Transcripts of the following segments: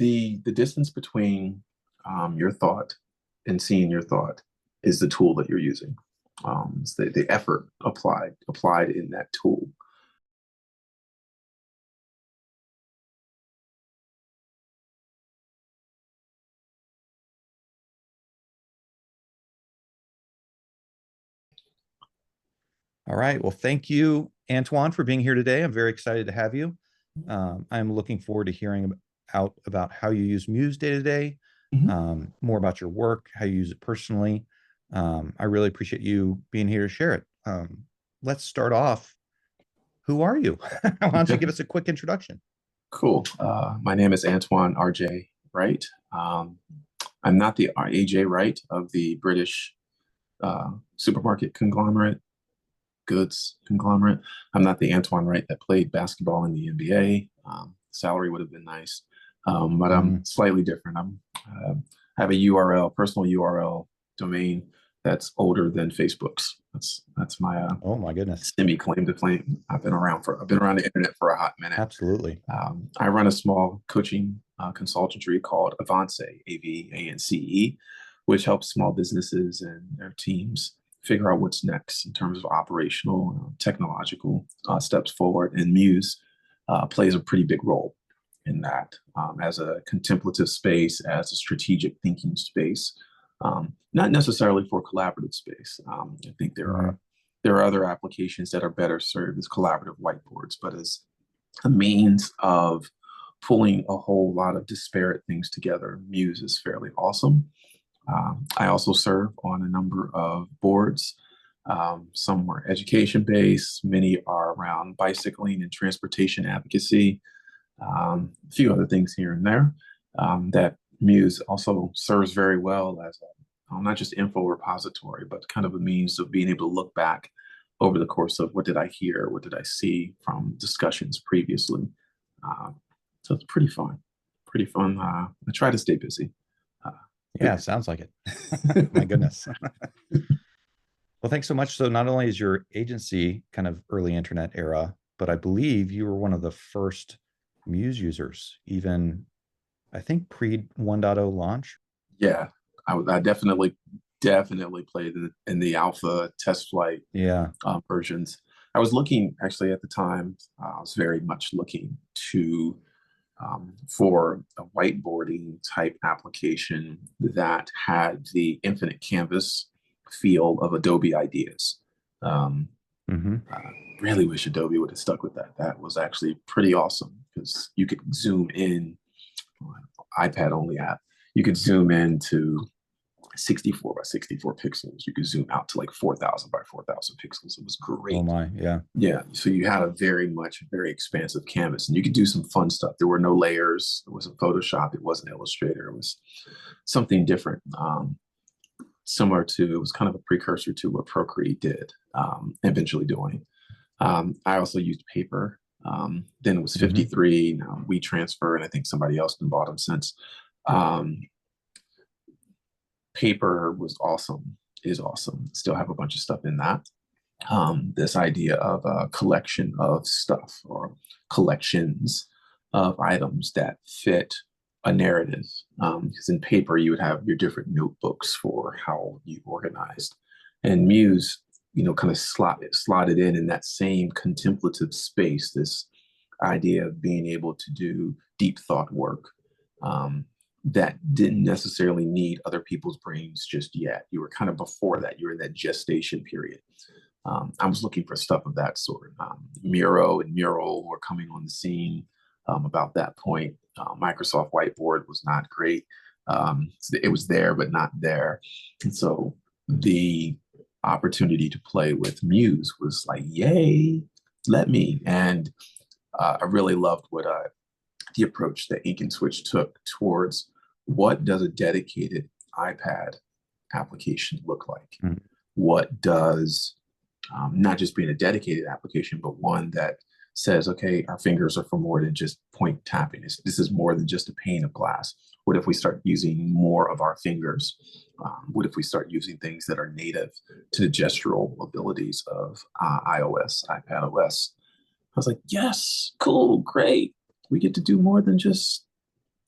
the distance between your thought and seeing your thought is the tool that you're using. It's the effort applied in that tool. All right. Well, thank you, Antoine, for being here today. I'm very excited to have you. I'm looking forward to hearing about how you use Muse day to day, more about your work, how you use it personally. I really appreciate you being here to share it. Let's start off. Who are you? Why don't you give us a quick introduction? Cool. My name is Antoine RJ Wright. I'm not the AJ Wright of the British supermarket conglomerate, goods conglomerate. I'm not the Antoine Wright that played basketball in the NBA. Salary would have been nice, but I'm slightly different. I have a URL, personal URL domain that's older than Facebook's. That's my oh my goodness, claim to claim. I've been around the internet for a hot minute. Absolutely. I run a small coaching consultancy called Avanceé, AVANCE, which helps small businesses and their teams figure out what's next in terms of operational, technological steps forward. And Muse plays a pretty big role in that as a contemplative space, as a strategic thinking space, not necessarily for collaborative space. I think there are other applications that are better served as collaborative whiteboards, but as a means of pulling a whole lot of disparate things together, Muse is fairly awesome. I also serve on a number of boards. Some are education-based, many are around bicycling and transportation advocacy, a few other things here and there that Muse also serves very well as not just info repository, but kind of a means of being able to look back over the course of what did I hear, what did I see from discussions previously. So it's pretty fun. I try to stay busy. Yeah, sounds like it. My goodness. Well, thanks so much. So not only is your agency kind of early internet era, but I believe you were one of the first Muse users, even I think pre 1.0 launch. Yeah, I definitely played in the alpha test flight versions. I was looking actually at the time. I was very much looking to for a whiteboarding type application that had the infinite canvas feel of Adobe Ideas. Really wish Adobe would have stuck with that. That was actually pretty awesome because you could zoom in, iPad only app, you could zoom in to 64 by 64 pixels. You could zoom out to like 4,000 by 4,000 pixels. It was great. Oh my, yeah. Yeah, so you had a very expansive canvas and you could do some fun stuff. There were no layers. It wasn't Photoshop. It wasn't Illustrator. It was something different. Similar to, it was kind of a precursor to what Procreate did, eventually doing. I also used paper. Then it was 53. Now WeTransfer, and I think somebody else has bought them since. Paper was awesome, is awesome. Still have a bunch of stuff in that. This idea of a collection of stuff or collections of items that fit a narrative. Because in paper, you would have your different notebooks for how you organized. And Muse, kind of slotted in that same contemplative space, this idea of being able to do deep thought work that didn't necessarily need other people's brains just yet. You were kind of before that. You were in that gestation period. I was looking for stuff of that sort. Miro and Mural were coming on the scene about that point. Microsoft Whiteboard was not great. It was there, but not there. And so the opportunity to play with Muse was like, yay, let me. And I really loved what the approach that Ink and Switch took towards what does a dedicated iPad application look like? What does not just being a dedicated application, but one that says, okay, our fingers are for more than just point tapping. This is more than just a pane of glass. What if we start using more of our fingers? What if we start using things that are native to the gestural abilities of iOS, iPadOS? I was like, yes, cool, great. We get to do more than just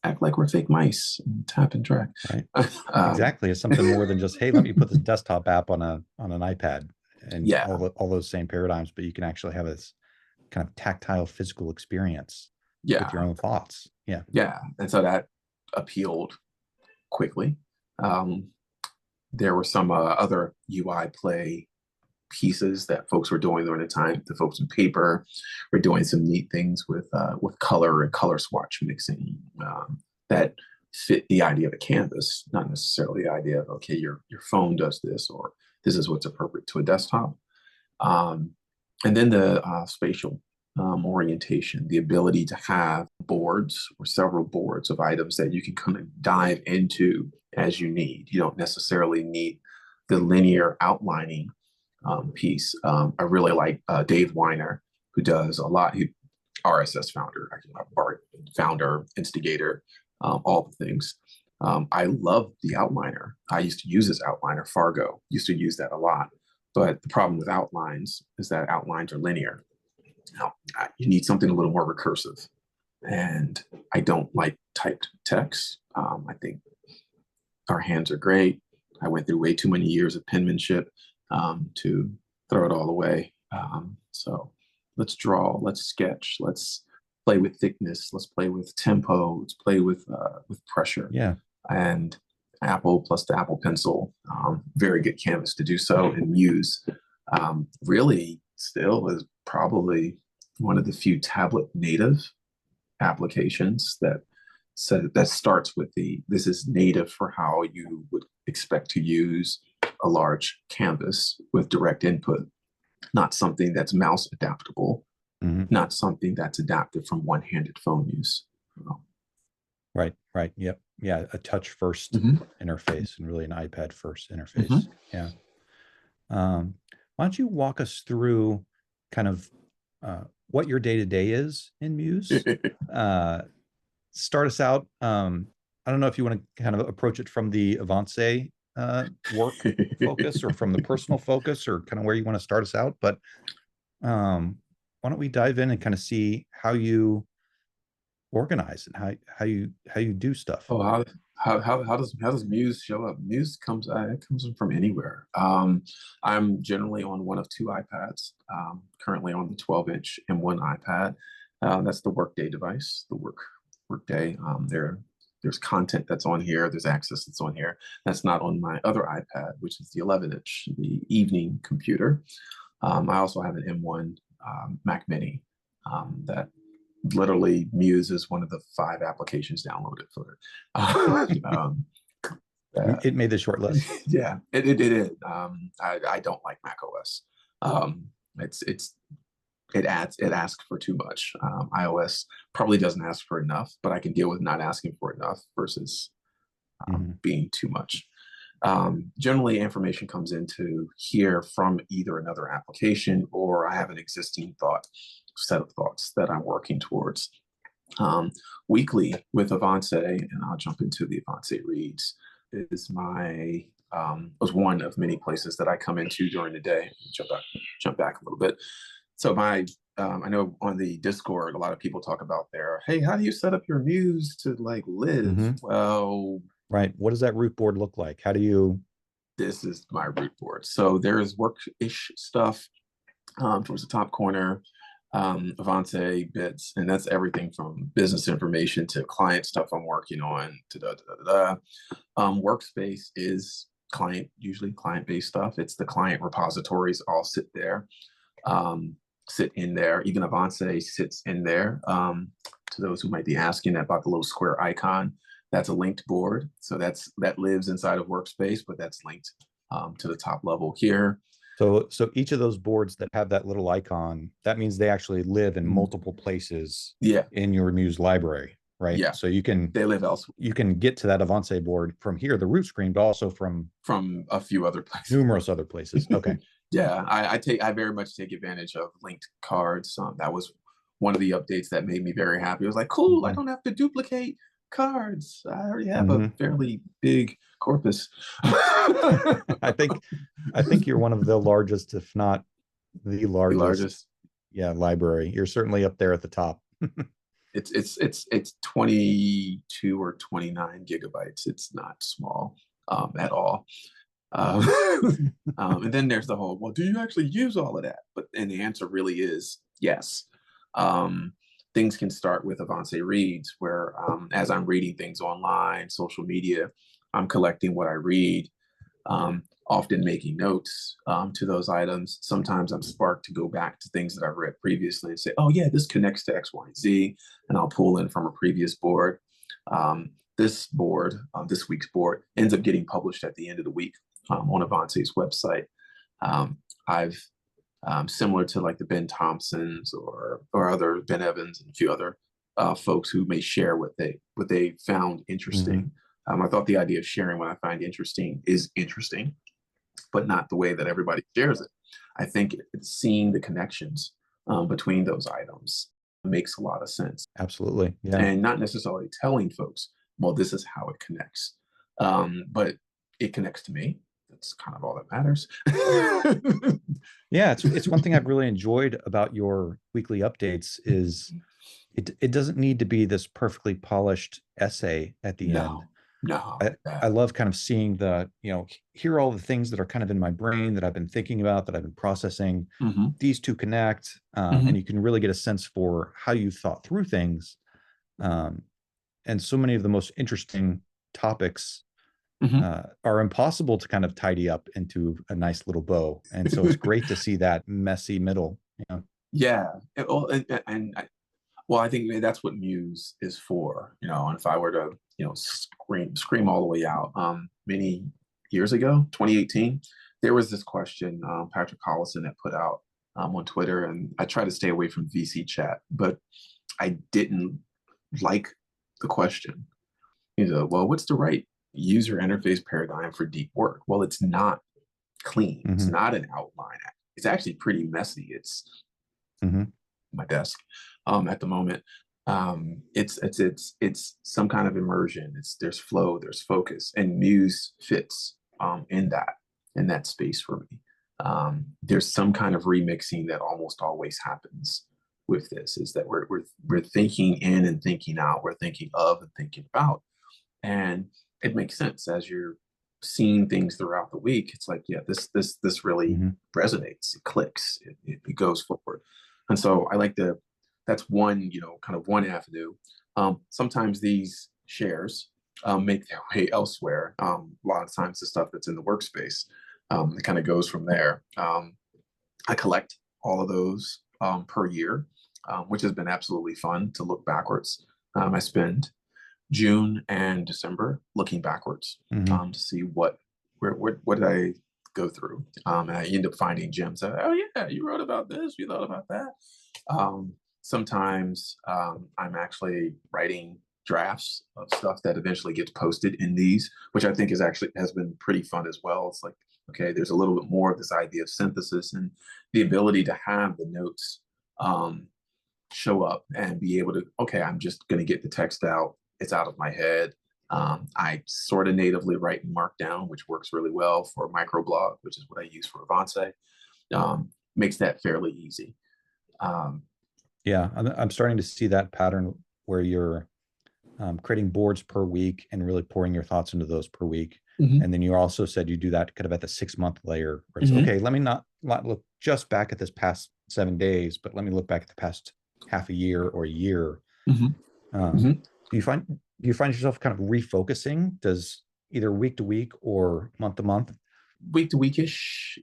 act like we're fake mice and tap and drag. Right. um, Exactly. It's something more than just, hey, let me put this desktop app on an iPad and yeah, all those same paradigms, but you can actually have this kind of tactile physical experience with your yeah, own thoughts. Yeah. yeah. And so that appealed quickly. Um, there were some other UI play pieces that folks were doing during the time. The folks in paper were doing some neat things with color and color swatch mixing that fit the idea of a canvas, not necessarily the idea of, okay, your phone does this, or this is what's appropriate to a desktop. Um, and then the spatial orientation, the ability to have boards or several boards of items that you can kind of dive into as you need. You don't necessarily need the linear outlining piece. I really like Dave Weiner, who does a lot. He RSS founder, founder, instigator, all the things. I love the outliner. I used to use this outliner, Fargo. Used to use that a lot. But the problem with outlines is that outlines are linear. Now, you need something a little more recursive. And I don't like typed text. I think our hands are great. I went through way too many years of penmanship to throw it all away. So let's draw, let's sketch, let's play with thickness, let's play with tempo, let's play with pressure. Yeah. And Apple plus the Apple Pencil, very good canvas to do so. And Muse really still is probably one of the few tablet native applications that starts with this is native for how you would expect to use a large canvas with direct input, not something that's mouse adaptable, not something that's adapted from one-handed phone use. Right. Yep. Yeah. A touch first interface and really an iPad first interface. Yeah. Why don't you walk us through kind of what your day-to-day is in Muse? Start us out. I don't know if you want to kind of approach it from the Avanceé work focus or from the personal focus or kind of where you want to start us out, but why don't we dive in and kind of see how you organize and how you do stuff. Oh, how does Muse show up? Muse comes it comes from anywhere. I'm generally on one of two iPads. Currently on the 12-inch M1 iPad. That's the workday device, the workday. There's content that's on here. There's access that's on here. That's not on my other iPad, which is the 11-inch, the evening computer. I also have an M1 Mac Mini that literally Muse is one of the 5 applications downloaded for it. It made the short list. Yeah, it did. I don't like Mac OS. It asks for too much. iOS probably doesn't ask for enough, but I can deal with not asking for enough versus being too much. Generally, information comes into here from either another application or I have an existing set of thoughts that I'm working towards. Weekly with Avanceé, and I'll jump into the Avanceé reads, is was one of many places that I come into during the day. Jump back a little bit. So I know on the Discord, a lot of people talk about hey, how do you set up your Muse to like live? Well, right. What does that root board look like? How do you? This is my root board. So there's work-ish stuff towards the top corner, Avanceé bits, and that's everything from business information to client stuff I'm working on to workspace is usually client-based stuff. It's the client repositories all sit in there. Even Avanceé sits in there. To those who might be asking about the little square icon, that's a linked board. So that lives inside of workspace, but that's linked to the top level here. So each of those boards that have that little icon, that means they actually live in multiple places in your Muse library, right? Yeah. So they live elsewhere. You can get to that Avanceé board from here, the root screen, but also from a few other places. Numerous other places. Okay. Yeah, I very much take advantage of linked cards. That was one of the updates that made me very happy. It was like, cool, I don't have to duplicate cards. I already have a fairly big corpus. I think you're one of the largest, if not the largest. Yeah, library. You're certainly up there at the top. It's 22 or 29 gigabytes. It's not small at all. Um, and then there's the whole, well, do you actually use all of that? And the answer really is yes. Um, Things can start with Avanceé reads, where as I'm reading things online, social media, I'm collecting what I read, often making notes to those items. Sometimes I'm sparked to go back to things that I've read previously and say, oh, yeah, this connects to X, Y, and Z, and I'll pull in from a previous board. This board, this week's board, ends up getting published at the end of the week on Avance's website. I've similar to like the Ben Thompsons or other Ben Evans and a few other folks who may share what they found interesting. I thought the idea of sharing what I find interesting is interesting, but not the way that everybody shares it. I think it's seeing the connections between those items makes a lot of sense. Absolutely. Yeah. And not necessarily telling folks, well, this is how it connects. But it connects to me. That's kind of all that matters. Yeah, it's one thing I've really enjoyed about your weekly updates is it doesn't need to be this perfectly polished essay at the end. No. I love kind of seeing here are all the things that are kind of in my brain that I've been thinking about, that I've been processing. These two connect, and you can really get a sense for how you thought through things. And so many of the most interesting topics are impossible to kind of tidy up into a nice little bow. And so it's great to see that messy middle. Yeah. Well, I think that's what Muse is for, and if I were to, scream all the way out, many years ago, 2018, there was this question Patrick Collison had put out on Twitter, and I try to stay away from VC chat, but I didn't like the question. Well, what's the right user interface paradigm for deep work? Well, it's not clean. It's not an outline. It's actually pretty messy. It's my desk at the moment. It's some kind of immersion. There's flow, there's focus, and Muse fits in that space for me. There's some kind of remixing that almost always happens with this, is that we're thinking in and thinking out, we're thinking of and thinking about, and it makes sense as you're seeing things throughout the week. It's like, yeah, this really resonates, it clicks, it goes forward. And so I like that's one, kind of one avenue. Sometimes these shares make their way elsewhere. A lot of times the stuff that's in the workspace, it kind of goes from there. I collect all of those per year, which has been absolutely fun to look backwards. I spend June and December looking backwards to see what did I go through, and I end up finding gems. Oh yeah, you wrote about this, you thought about that. Sometimes I'm actually writing drafts of stuff that eventually gets posted in these, which I think has been pretty fun as well. It's like, okay, there's a little bit more of this idea of synthesis and the ability to have the notes show up and be able to, okay, I'm just going to get the text out. It's out of my head. I sort of natively write in Markdown, which works really well for a microblog, which is what I use for Avanceé. Makes that fairly easy. Yeah, I'm starting to see that pattern where you're creating boards per week and really pouring your thoughts into those per week. And then you also said you do that kind of at the 6-month layer, where it's okay, let me not look just back at this past 7 days, but let me look back at the past half a year or a year. Do you find yourself kind of refocusing? Does either week to week or month to month? Week to week-ish.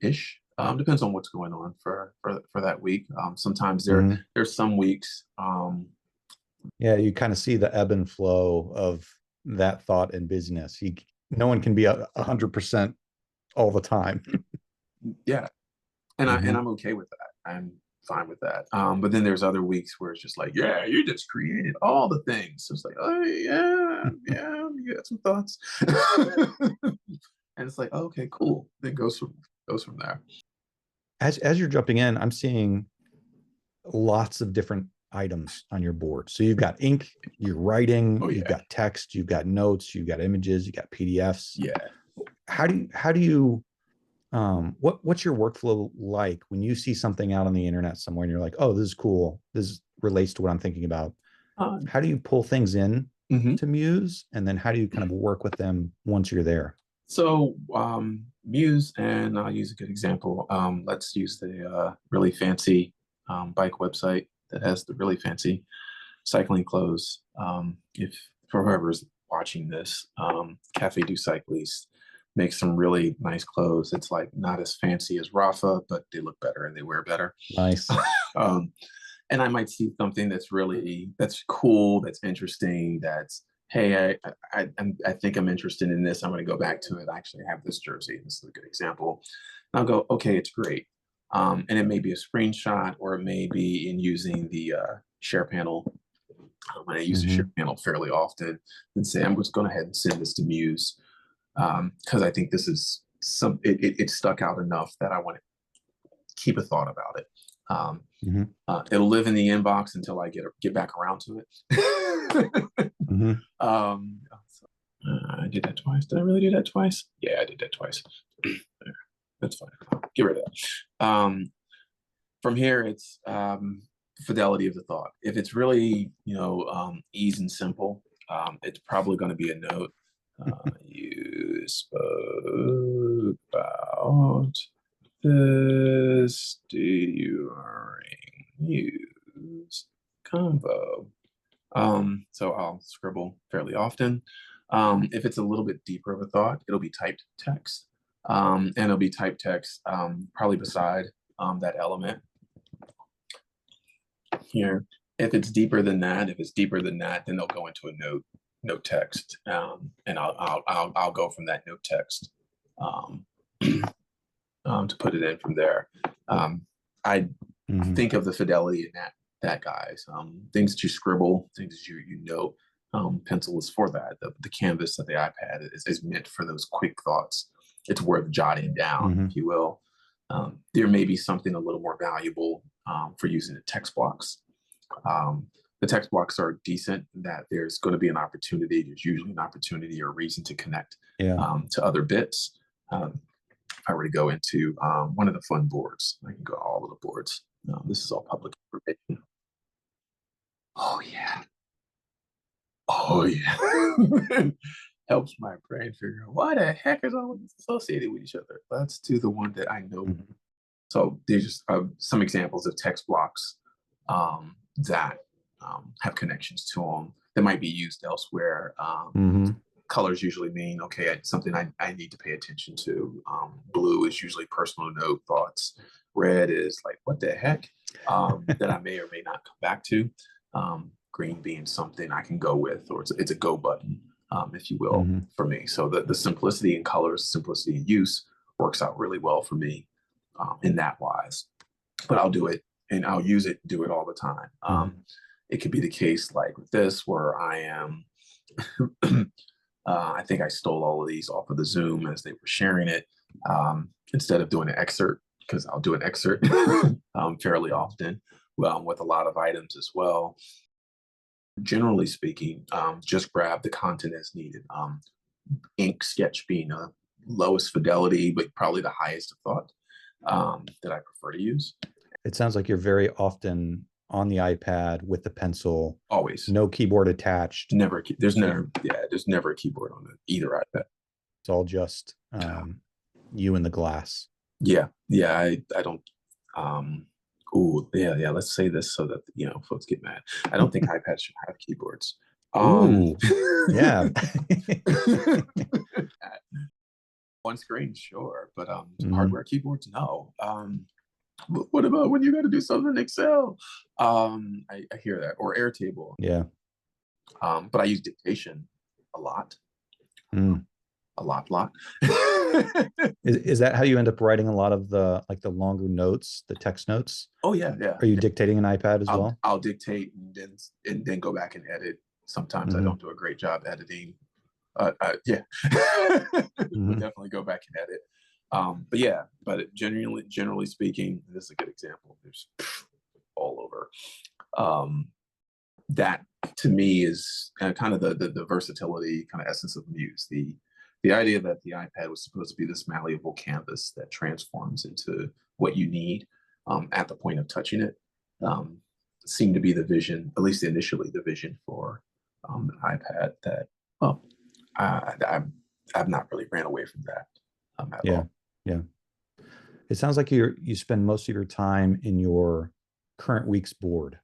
Depends on what's going on for that week. Sometimes there's some weeks. Yeah, you kind of see the ebb and flow of that thought and busyness. No one can be 100% all the time. Yeah, and I'm okay with that. I'm fine with that. But then there's other weeks where it's just like, yeah, you just created all the things. So it's like, oh yeah, you got some thoughts. And it's like, oh, okay, cool. Then goes from there. As you're jumping in, I'm seeing lots of different items on your board. So you've got ink, you're writing, you've got text, you've got notes, you've got images, you got PDFs. Yeah. How do you what's your workflow like when you see something out on the internet somewhere and you're like, oh, this is cool, this relates to what I'm thinking about? how do you pull things in Mhm. to Muse, and then how do you kind of work with them once you're there? So Muse, and I'll use a good example. Let's use the really fancy bike website that has the really fancy cycling clothes. If for whoever's watching this, Cafe du Cycliste makes some really nice clothes. It's like not as fancy as Rafa, but they look better and they wear better. Nice. um, and I might see something that's cool, that's interesting, that's hey, I think I'm interested in this. I'm going to go back to it. I actually have this jersey. This is a good example. And I'll go, okay, it's great. And it may be a screenshot, or it may be in using the share panel. And I use the share panel fairly often, and say I'm just going ahead and send this to Muse because I think this is it stuck out enough that I want to keep a thought about it. It'll live in the inbox until I get back around to it. I did that twice. Did I really do that twice? Yeah, I did that twice. That's fine. Get rid of that. From here, it's fidelity of the thought. If it's really, ease and simple, it's probably going to be a note. You spoke about this during Muse convo. So I'll scribble fairly often. If it's a little bit deeper of a thought, it'll be typed text. And it'll be typed text probably beside that element here. If it's deeper than that, then they'll go into a note text, and I'll go from that note text to put it in from there. I think of the fidelity in that guys. Things that you scribble, things that you note. Pencil is for that. The canvas of the iPad is meant for those quick thoughts. It's worth jotting down, if you will. There may be something a little more valuable for using the text blocks. The text blocks are decent in that there's going to be an opportunity. There's usually an opportunity or reason to connect to other bits. If I were to go into one of the fun boards, I can go to all of the boards. This is all public information. Oh yeah. Helps my brain figure out why the heck is all this associated with each other. Let's do the one that I know. So there's just some examples of text blocks that have connections to them that might be used elsewhere. Colors usually mean, okay, something I need to pay attention to. Blue is usually personal note thoughts. Red is like, what the heck, that I may or may not come back to. Green being something I can go with, or it's a go button, if you will, for me. So the simplicity in colors, simplicity in use works out really well for me in that wise. But I'll do it and I'll use it, do it all the time. It could be the case like with this where I am, I think I stole all of these off of the Zoom as they were sharing it. Instead of doing an excerpt, because I'll do an excerpt fairly often, with a lot of items as well. Generally speaking, just grab the content as needed. Ink sketch being a lowest fidelity, but probably the highest of thought that I prefer to use. It sounds like you're very often on the iPad with the pencil. Always. No keyboard attached. There's never a keyboard on either iPad. It's all just you and the glass. Yeah. I don't. Let's say this so that folks get mad. I don't think iPads should have keyboards. Yeah. One screen, sure, but hardware keyboards, no. What about when you got to do something in Excel? I hear that, or Airtable. Yeah. But I use dictation a lot. A lot. Is that how you end up writing a lot of the longer notes, the text notes? Oh yeah. Are you dictating an iPad as well? I'll dictate and then go back and edit. Sometimes I don't do a great job editing. Yeah. We'll definitely go back and edit. But generally speaking, this is a good example. There's all over. That to me is kind of the versatility, kind of essence of Muse. The idea that the iPad was supposed to be this malleable canvas that transforms into what you need at the point of touching it. seemed to be the vision, at least initially, the vision for the iPad. That well, I've not really ran away from that at Yeah. all. Yeah. It sounds like you spend most of your time in your current week's board.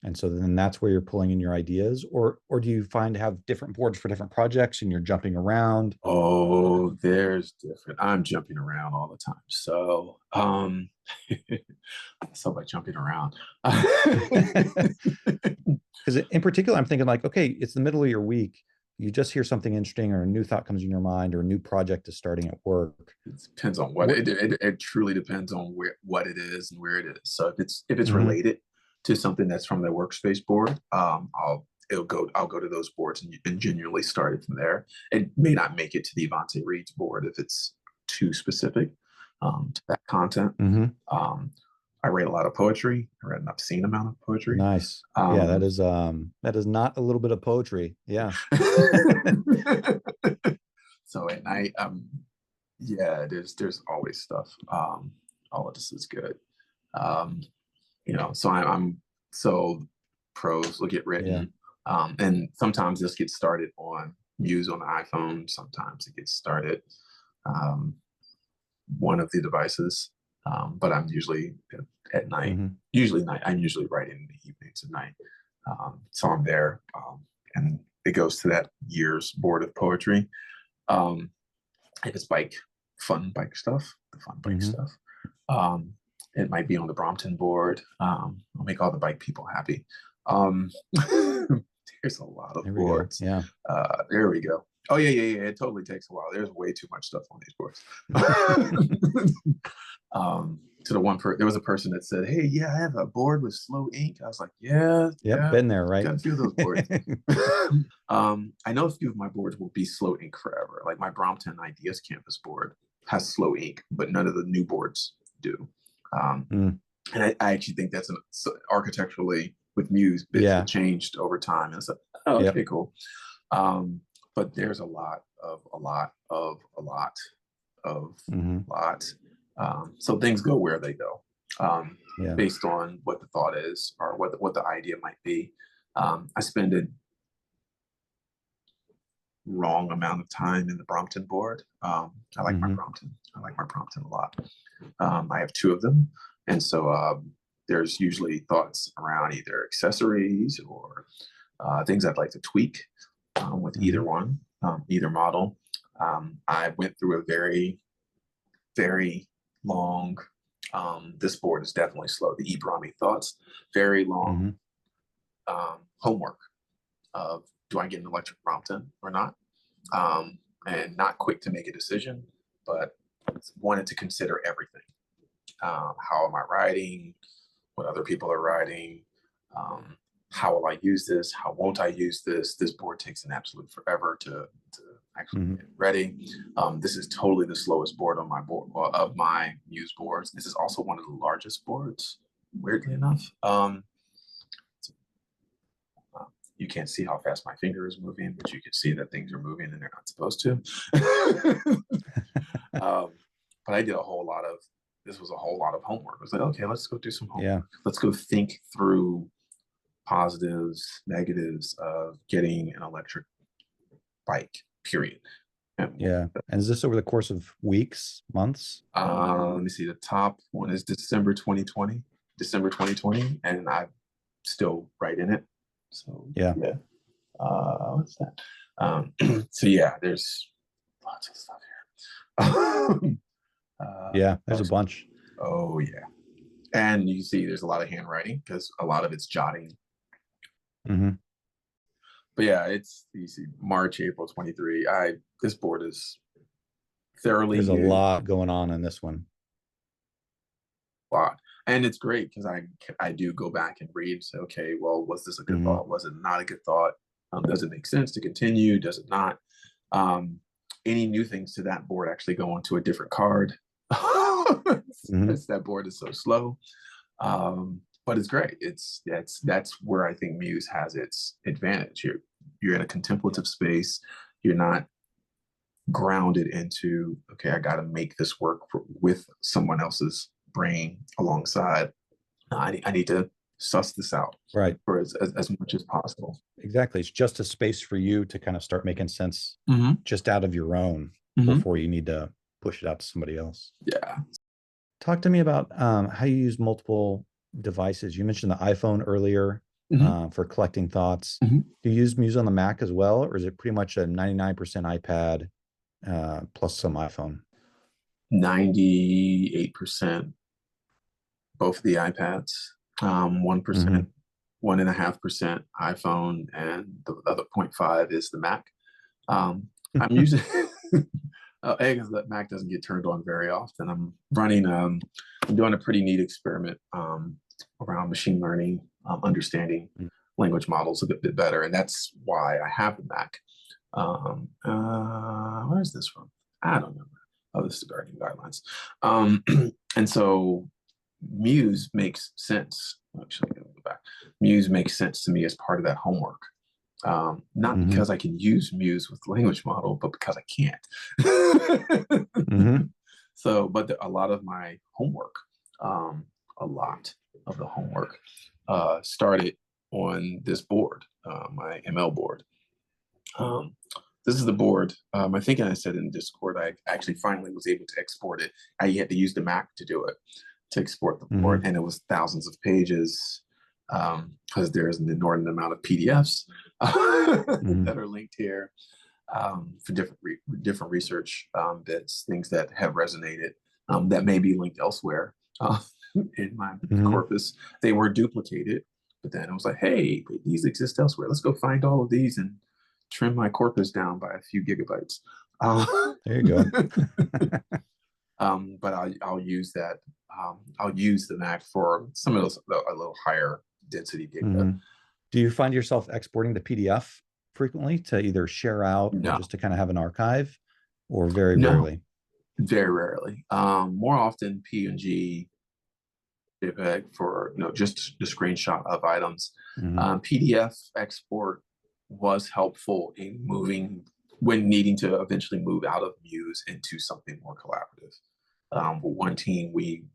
And so then that's where you're pulling in your ideas, or do you find to have different boards for different projects and you're jumping around? Oh, there's different. I'm jumping around all the time. So, so by jumping around. Because in particular, I'm thinking like, okay, it's the middle of your week. You just hear something interesting or a new thought comes in your mind or a new project is starting at work. It depends on what it truly depends on what it is and where it is. So if it's Mhm. related to something that's from the workspace board, I'll go to those boards and genuinely start it from there. It may not make it to the Avanceé Reads board if it's too specific to that content. Mhm. I read a lot of poetry. I read an obscene amount of poetry. Nice. Yeah, Um, that is not a little bit of poetry. Yeah. so at night, yeah, there's always stuff. All of this is good. Um, so I'm so prose will get Yeah. written, and sometimes this gets started on Muse on the iPhone. Sometimes it gets started um, one of the devices, but I'm usually at night. Mhm. Usually night. I'm usually writing in the evenings at night. So I'm there, and it goes to that year's board of poetry. Um, if it's fun bike stuff, the fun bike Mhm. stuff. Um, it might be on the Brompton board. I'll make all the bike people happy. Um, there's a lot of There we go. boards. Yeah. There we go. Oh yeah. It totally takes a while. There's way too much stuff on these boards. To the there was a person that said, "Hey, yeah, I have a board with slow ink." I was like, "Yeah, Yep. yeah, Been there, right? got a few of those boards." I know a few of my boards will be slow ink forever. Like my Brompton Ideas Campus board has slow ink, but none of the new boards do. Mm. And I actually think that's architecturally with Muse, bits have Yeah. changed over time. And it's like, oh, okay, Yep. cool. But there's a lot of a lot of a lot of Mhm. a lot. So things go where they go, Yeah. based on what the thought is or what the idea might be. I spend a wrong amount of time in the Brompton board. I like my Mhm. Brompton. I like my Brompton a lot. I have two of them, and so there's usually thoughts around either accessories or things I'd like to tweak with either Mhm. one, either model. I went through a very, very long. This board is definitely slow. The Ibrami thoughts, very long Mhm. homework of do I get an electric Brompton or not, and not quick to make a decision, but wanted to consider everything. How am I writing? What other people are writing? Um, how will I use this? How won't I use this? This board takes an absolute forever to actually Mhm. get ready. This is totally the slowest board on my board of my Muse boards. This is also one of the largest boards, weirdly enough. Uh, you can't see how fast my finger is moving, but you can see that things are moving and they're not supposed to. But I did a whole lot of this was a whole lot of homework. I was like, okay, let's go do some Yeah. homework. Let's go think through positives, negatives of getting an electric bike, period. And Yeah. And is this over the course of weeks, months? let me see, the top one is December 2020, and I'm still right in it. So Yeah. yeah. What's that? So yeah, there's lots of stuff here. Yeah. There's a bunch. Oh yeah. And you see there's a lot of handwriting because a lot of it's jotting. Mhm. But yeah, it's you see March, April 23. This board is thoroughly There's a used lot going on in this one. a lot. And it's great because I do go back and read, say, okay, well, was this a good Mhm. thought? Was it not a good thought? Does it make sense to continue? Does it not? Um, any new things to that board actually go onto a different card. Mhm. That board is so slow. But it's great. That's where I think Muse has its advantage. You're in a contemplative space. You're not grounded into okay, I got to make this work with someone else's brain alongside. I need to suss this out Right. for as much as possible. Exactly. It's just a space for you to kind of start making sense just out of your own before you need to push it out to somebody else. Yeah. Talk to me about how you use multiple devices. You mentioned the iPhone earlier for collecting thoughts. Do you use Muse on the Mac as well, or is it pretty much a 99% iPad plus some iPhone? 98% both of the iPads, 1%, 1.5% iPhone, and the other 0.5 is the Mac. I'm using because the Mac doesn't get turned on very often. I'm running, I'm doing a pretty neat experiment around machine learning, understanding language models a bit better, and that's why I have the Mac. Where is this from? I don't know. Oh, this is the Guardian Guidelines. And so Muse makes sense. Actually, I'm gonna go back. Muse makes sense to me as part of that homework. Not because I can use Muse with the language model, but because I can't. So, but a lot of my homework, a lot of the homework started on this board, my ML board. This is the board. I think I said in Discord, I actually finally was able to export it. I had to use the Mac to do it, to export the board, and it was thousands of pages because there's an inordinate amount of PDFs that are linked here for different research bits, things that have resonated that may be linked elsewhere in my corpus. They were duplicated, but then I was like, hey, these exist elsewhere. Let's go find all of these and trim my corpus down by a few gigabytes. There you go. But I'll use that. I'll use the Mac for some of those a little higher density data. Do you find yourself exporting the PDF frequently to either share out or just to kind of have an archive, or very rarely? Very rarely. More often PNG, JPEG for just the screenshot of items. PDF export was helpful in moving when needing to eventually move out of Muse into something more collaborative. One team, we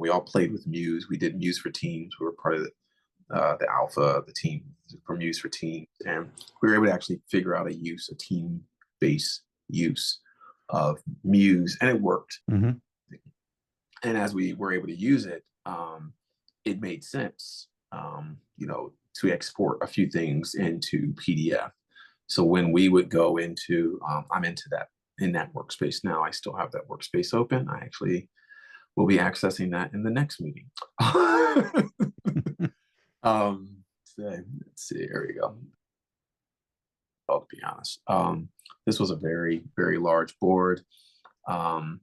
all played with Muse. We did Muse for Teams. We were part of the alpha, the team for Muse for Teams, and we were able to actually figure out a team-based use of Muse, and it worked. And as we were able to use it, it made sense, to export a few things into PDF. So when we would go into, I'm into that in that workspace now. I still have that workspace open. I actually will be accessing that in the next meeting. Let's see, here we go. Well, to be honest, this was a very, very large board. But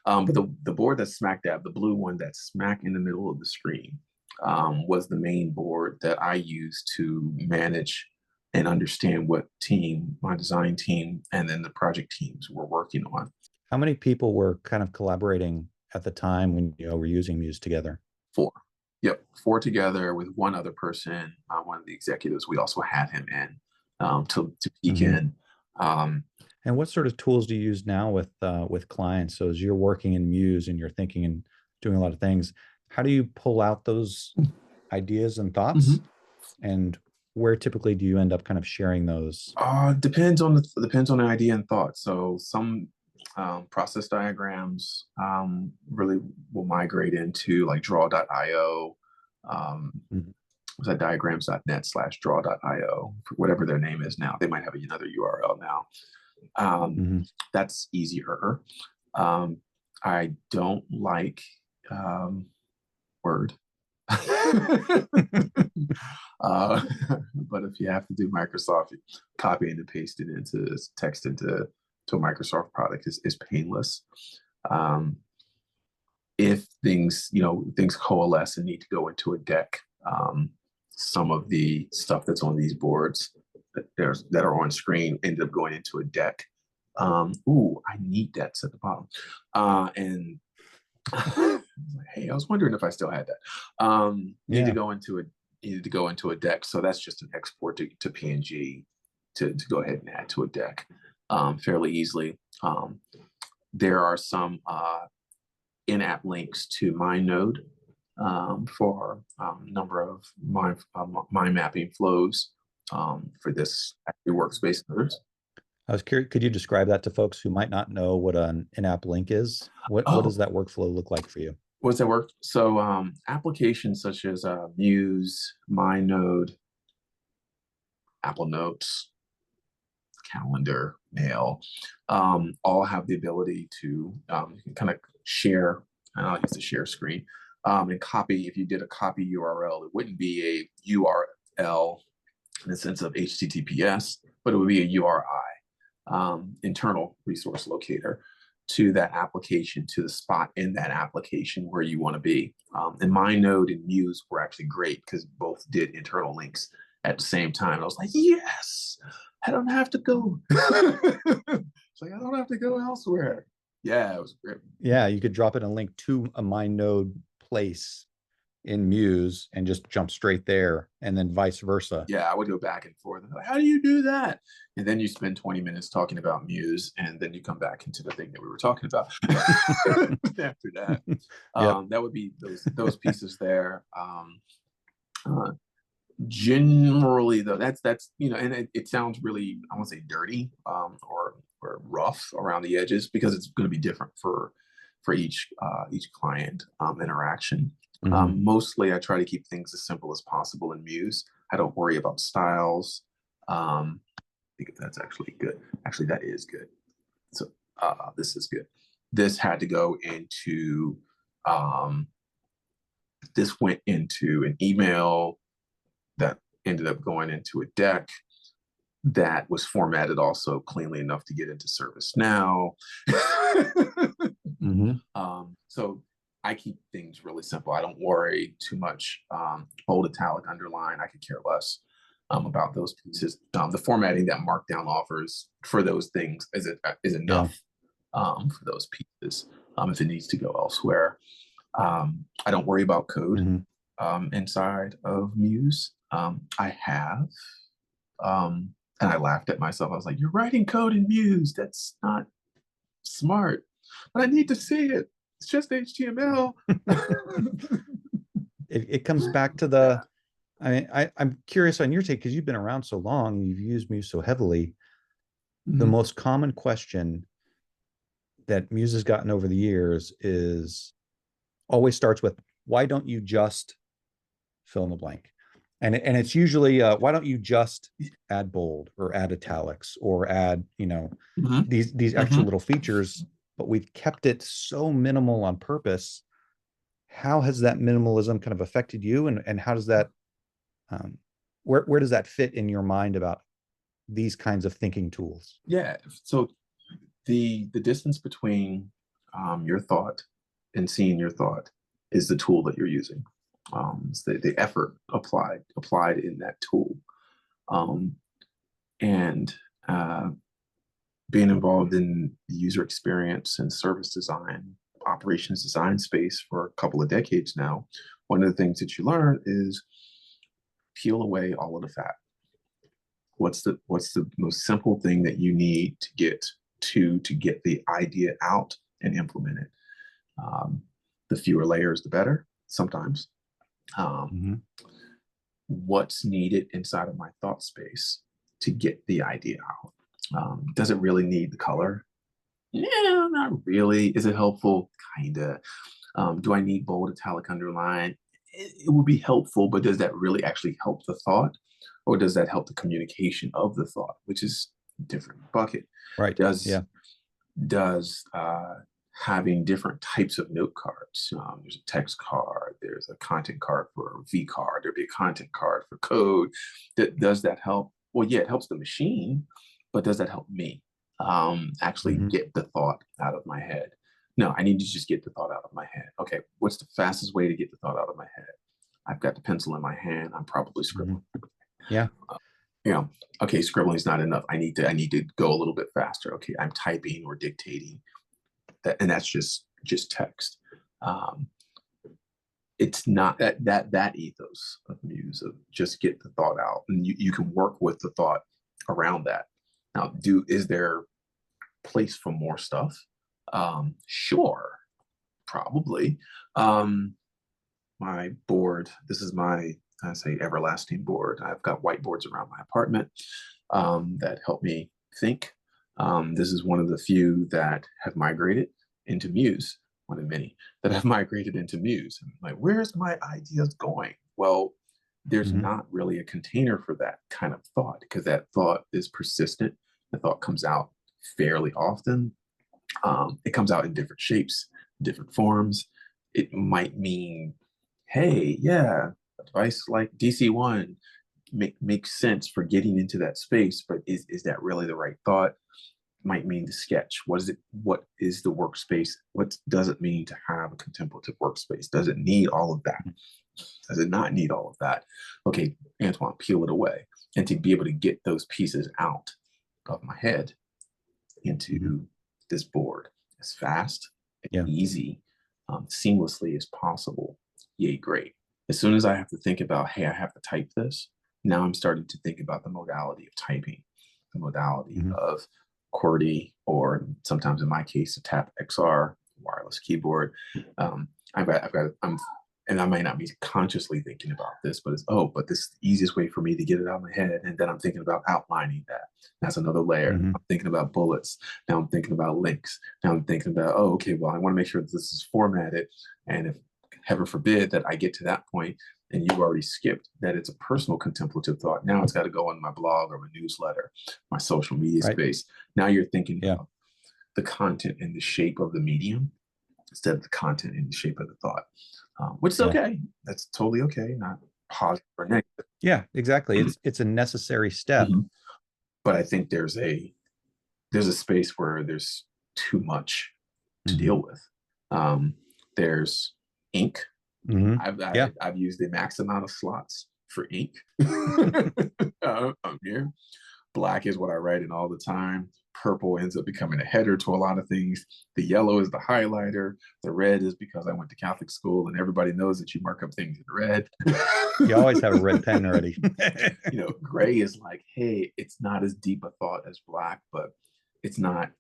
the board that's smack dab, the blue one that's smack in the middle of the screen, was the main board that I used to manage and understand what team, my design team, and then the project teams were working on. How many people were kind of collaborating at the time when we're using Muse together? 4. Yep, 4 together with one other person, one of the executives. We also had him in to peek in. And what sort of tools do you use now with clients? So as you're working in Muse and you're thinking and doing a lot of things, how do you pull out those ideas and thoughts? And where typically do you end up kind of sharing those? Depends on the idea and thought. So some process diagrams really will migrate into like draw.io. Was that diagrams.net/draw.io, whatever their name is now. They might have another URL now. That's easier. I don't like Word. But if you have to do Microsoft, copy and paste it into text into a Microsoft product is painless. If things coalesce and need to go into a deck, some of the stuff that's on these boards that are on screen ended up going into a deck. Ooh, I need that at the bottom. And hey, I was wondering if I still had that. Needed to go into a deck. So that's just an export to PNG to go ahead and add to a deck fairly easily. There are some in-app links to MindNode for a number of mind mapping flows for this actually workspace others. I was curious, could you describe that to folks who might not know what an in-app link is? What Oh, does that workflow look like for you? what does that work? So applications such as Muse, MyNode, Apple Notes, Calendar, Mail, all have the ability to you can kind of share, and I'll use the share screen, and copy. If you did a copy URL, it wouldn't be a URL in the sense of HTTPS, but it would be a URI, internal resource locator to that application, to the spot in that application where you want to be. And MyNode and Muse were actually great because both did internal links at the same time. I was like, yes, I don't have to go. It's like, I don't have to go elsewhere. Yeah, it was great. Yeah, you could drop in a link to a MyNode place in Muse and just jump straight there, and then vice versa. Yeah, I would go back and forth. Like, how do you do that? And then you spend 20 minutes talking about Muse, and then you come back into the thing that we were talking about after that. Yep. That would be those pieces there. Generally, though, that's and it sounds really, I won't say dirty, or rough around the edges, because it's going to be different for each client interaction. Mostly, I try to keep things as simple as possible in Muse. I don't worry about styles. I think that's actually good. Actually, that is good. So this is good. This had to go into. This went into an email that ended up going into a deck that was formatted also cleanly enough to get into ServiceNow. So I keep things really simple. I don't worry too much. Bold, italic, underline, I could care less about those pieces. The formatting that Markdown offers for those things is enough for those pieces if it needs to go elsewhere. I don't worry about code inside of Muse. I have, and I laughed at myself. I was like, "You're writing code in Muse. That's not smart." But I need to see it. It's just HTML. It comes back to the. I mean, I'm curious on your take, because you've been around so long and you've used Muse so heavily. The most common question that Muse has gotten over the years is always starts with, "Why don't you just fill in the blank?" And it's usually why don't you just add bold or add italics or add these extra little features, but we've kept it so minimal on purpose. How has that minimalism kind of affected you, and how does that where does that fit in your mind about these kinds of thinking tools? Yeah, so the distance between your thought and seeing your thought is the tool that you're using. It's the effort applied in that tool, and being involved in the user experience and service design, operations design space for a couple of decades now. One of the things that you learn is peel away all of the fat. What's the most simple thing that you need to get the idea out and implement it? The fewer layers, the better. Sometimes. What's needed inside of my thought space to get the idea out? Does it really need the color? Yeah, not really. Is it helpful? Kinda. Do I need bold, italic, underline? It would be helpful, but does that really actually help the thought? Or does that help the communication of the thought, which is a different bucket? Right. Does having different types of note cards. There's a text card, there's a content card for a V card, there'd be a content card for code. Does that help? Well, yeah, it helps the machine, but does that help me actually get the thought out of my head? No, I need to just get the thought out of my head. Okay, what's the fastest way to get the thought out of my head? I've got the pencil in my hand. I'm probably scribbling. Yeah. Okay, scribbling is not enough. I need to go a little bit faster. Okay, I'm typing or dictating. And that's just text. It's not that ethos of Muse of just get the thought out, and you can work with the thought around that. Now, is there place for more stuff? Sure, probably. my board. This is my, I say, everlasting board. I've got whiteboards around my apartment that help me think. This is one of the few that have migrated into Muse, one of many that have migrated into Muse. I'm like, where's my ideas going? Well, there's not really a container for that kind of thought, because that thought is persistent. The thought comes out fairly often. It comes out in different shapes, different forms. It might mean, hey, yeah, a device like DC1 makes sense for getting into that space, but is that really the right thought? Might mean the sketch. What is it? What is the workspace? What does it mean to have a contemplative workspace? Does it need all of that? Does it not need all of that? Okay, Antoine, peel it away. And to be able to get those pieces out of my head into this board as fast and easy, seamlessly as possible, yay, great. As soon as I have to think about, hey, I have to type this, now I'm starting to think about the modality of typing, the modality of QWERTY, or sometimes in my case, a Tap XR wireless keyboard. I'm, and I might not be consciously thinking about this, but it's, oh, but this is the easiest way for me to get it out of my head. And then I'm thinking about outlining that. That's another layer. I'm thinking about bullets. Now I'm thinking about links. Now I'm thinking about, oh, okay, well, I want to make sure that this is formatted. And if heaven forbid that I get to that point and you've already skipped that, it's a personal contemplative thought. Now it's got to go on my blog or my newsletter, my social media space. Now you're thinking about the content and the shape of the medium instead of the content and the shape of the thought, which is okay. That's totally okay. Not positive or negative. Yeah, exactly. It's a necessary step. But I think there's a space where there's too much to deal with. There's ink. I've used the max amount of slots for ink. Here. Black is what I write in all the time. Purple ends up becoming a header to a lot of things. The yellow is the highlighter. The red is because I went to Catholic school and everybody knows that you mark up things in red. You always have a red pen ready. Gray is like, hey, it's not as deep a thought as black, but it's not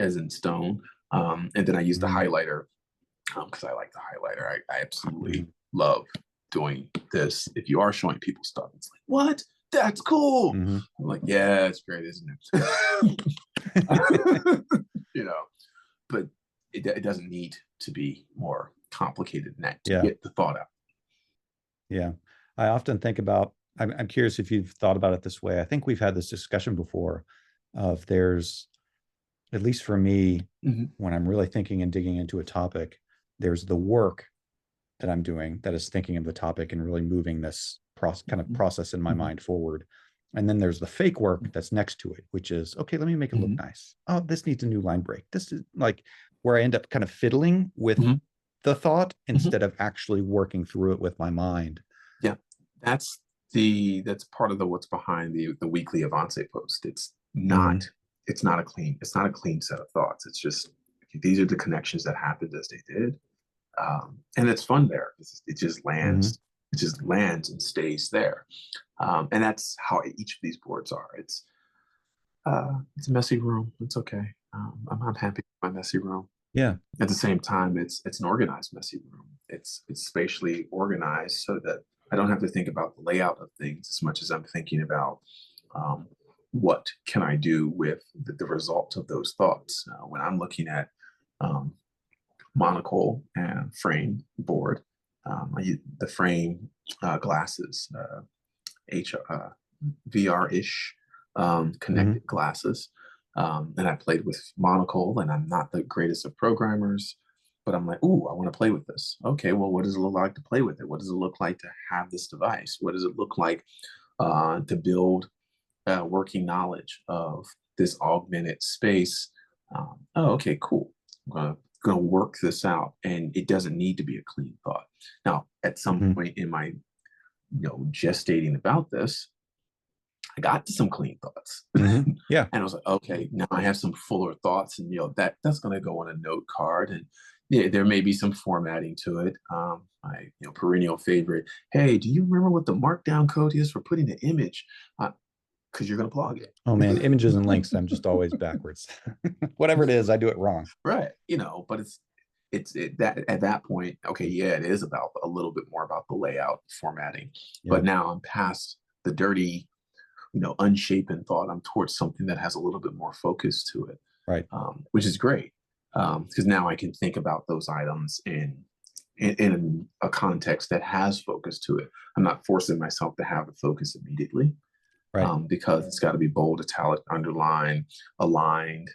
as in stone. And then I use the highlighter because I like the highlighter. I absolutely love doing this. If you are showing people stuff, it's like, what? That's cool. I'm like, yeah, it's great, isn't it? But it doesn't need to be more complicated than that to get the thought out. Yeah. I often think about, I'm curious if you've thought about it this way. I think we've had this discussion before of there's, at least for me, when I'm really thinking and digging into a topic, there's the work that I'm doing that is thinking of the topic and really moving this kind of process in my mind forward. And then there's the fake work that's next to it, which is, okay, let me make it look nice. Oh, this needs a new line break. This is like where I end up kind of fiddling with the thought instead of actually working through it with my mind. Yeah, that's part of what's behind the weekly Avanceé post. It's not a clean set of thoughts. It's just, these are the connections that happened as they did. And it's fun there. It just lands. It just lands and stays there. And that's how each of these boards are. It's a messy room. It's okay. I'm happy with my messy room. Yeah. At the same time, it's an organized messy room. It's spatially organized so that I don't have to think about the layout of things as much as I'm thinking about what can I do with the result of those thoughts. When I'm looking at monocle and frame board, I use the frame glasses, VR-ish connected glasses. And I played with monocle, and I'm not the greatest of programmers, but I'm like, ooh, I want to play with this. Okay, well, what does it look like to play with it? What does it look like to have this device? What does it look like to build working knowledge of this augmented space? Oh, okay, cool. I'm going to work this out, and it doesn't need to be a clean thought. Now, at some point in my gestating about this, I got to some clean thoughts. Yeah. And I was like, okay, now I have some fuller thoughts, and that's going to go on a note card, and there may be some formatting to it. My perennial favorite. Hey, do you remember what the markdown code is for putting the image? Because you're going to plug it. Oh man, images and links, I'm just always backwards. Whatever it is, I do it wrong. Right. But that at that point, okay, yeah, it is about a little bit more about the layout, formatting. Yeah. But now I'm past the dirty, unshapen thought. I'm towards something that has a little bit more focus to it, Right. which is great, because now I can think about those items in a context that has focus to it. I'm not forcing myself to have a focus immediately, Right. because it's got to be bold, italic, underlined, aligned,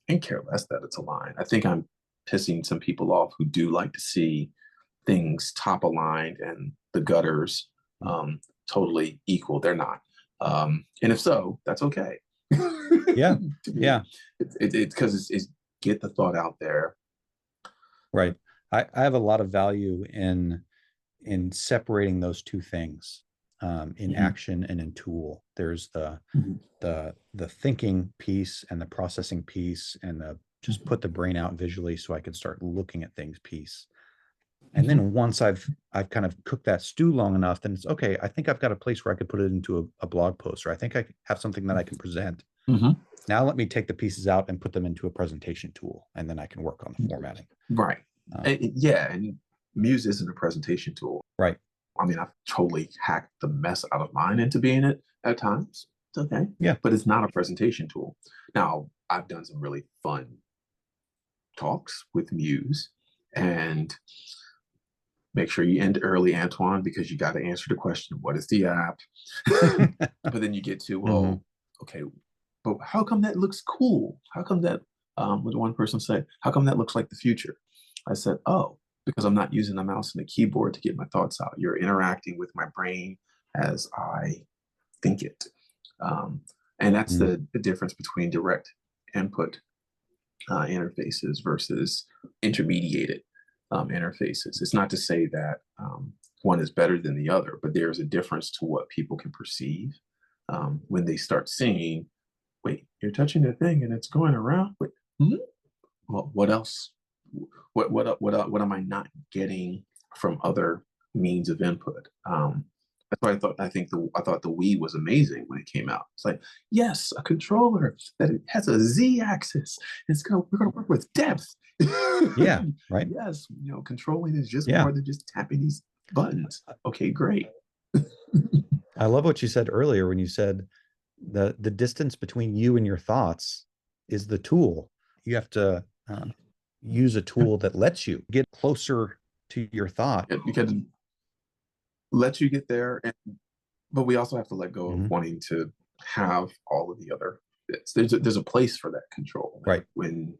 and care less that it's aligned. I think I'm pissing some people off who do like to see things top aligned and the gutters totally equal. They're not. And if so, that's okay. Yeah. To me, Yeah. it's because it's get the thought out there. Right. I have a lot of value in separating those two things, in action and in tool. There's the thinking piece and the processing piece and the just put the brain out visually so I can start looking at things piece. And then once I've kind of cooked that stew long enough, then it's okay. I think I've got a place where I could put it into a blog post, or I think I have something that I can present. Now let me take the pieces out and put them into a presentation tool, and then I can work on the formatting. Right. Yeah, and Muse isn't a presentation tool. Right. I mean, I've totally hacked the mess out of mine into being it at times. It's okay. Yeah. But it's not a presentation tool. Now, I've done some really fun talks with Muse, and make sure you end early, Antoine, because you got to answer the question, what is the app? But then you get to, well, okay, but how come that looks cool? How come that, what one person said, how come that looks like the future? I said, oh, because I'm not using a mouse and a keyboard to get my thoughts out. You're interacting with my brain as I think it. And that's the difference between direct input interfaces versus intermediated interfaces. It's not to say that one is better than the other, but there's a difference to what people can perceive when they start seeing, wait, you're touching the thing and it's going around. Wait, well, what else? What am I not getting from other means of input? That's why I thought the Wii was amazing when it came out. It's like, yes, a controller that it has a Z axis. We're gonna work with depth. Yeah, right. Yes, controlling is just Yeah. more than just tapping these buttons. Okay, great. I love what you said earlier when you said the distance between you and your thoughts is the tool. You have to use a tool that lets you get closer to your thought. You can let you get there, but we also have to let go of wanting to have all of the other bits. There's a place for that control. Right. When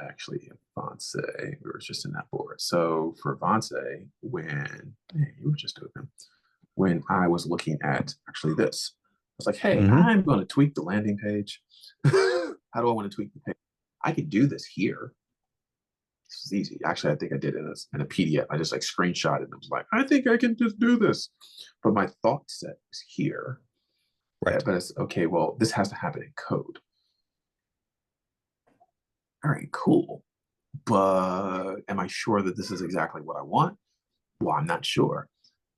actually Avanceé, we were just in that board. So for Avanceé, when you were just open, when I was looking at actually this, I was like, hey, I'm going to tweak the landing page. How do I want to tweak the page? I could do this here. This is easy. Actually, I think I did it in a PDF. I just like screenshot it and was like, I think I can just do this. But my thought set is here. Right. But it's okay, well, this has to happen in code. All right, cool. But am I sure that this is exactly what I want? Well, I'm not sure.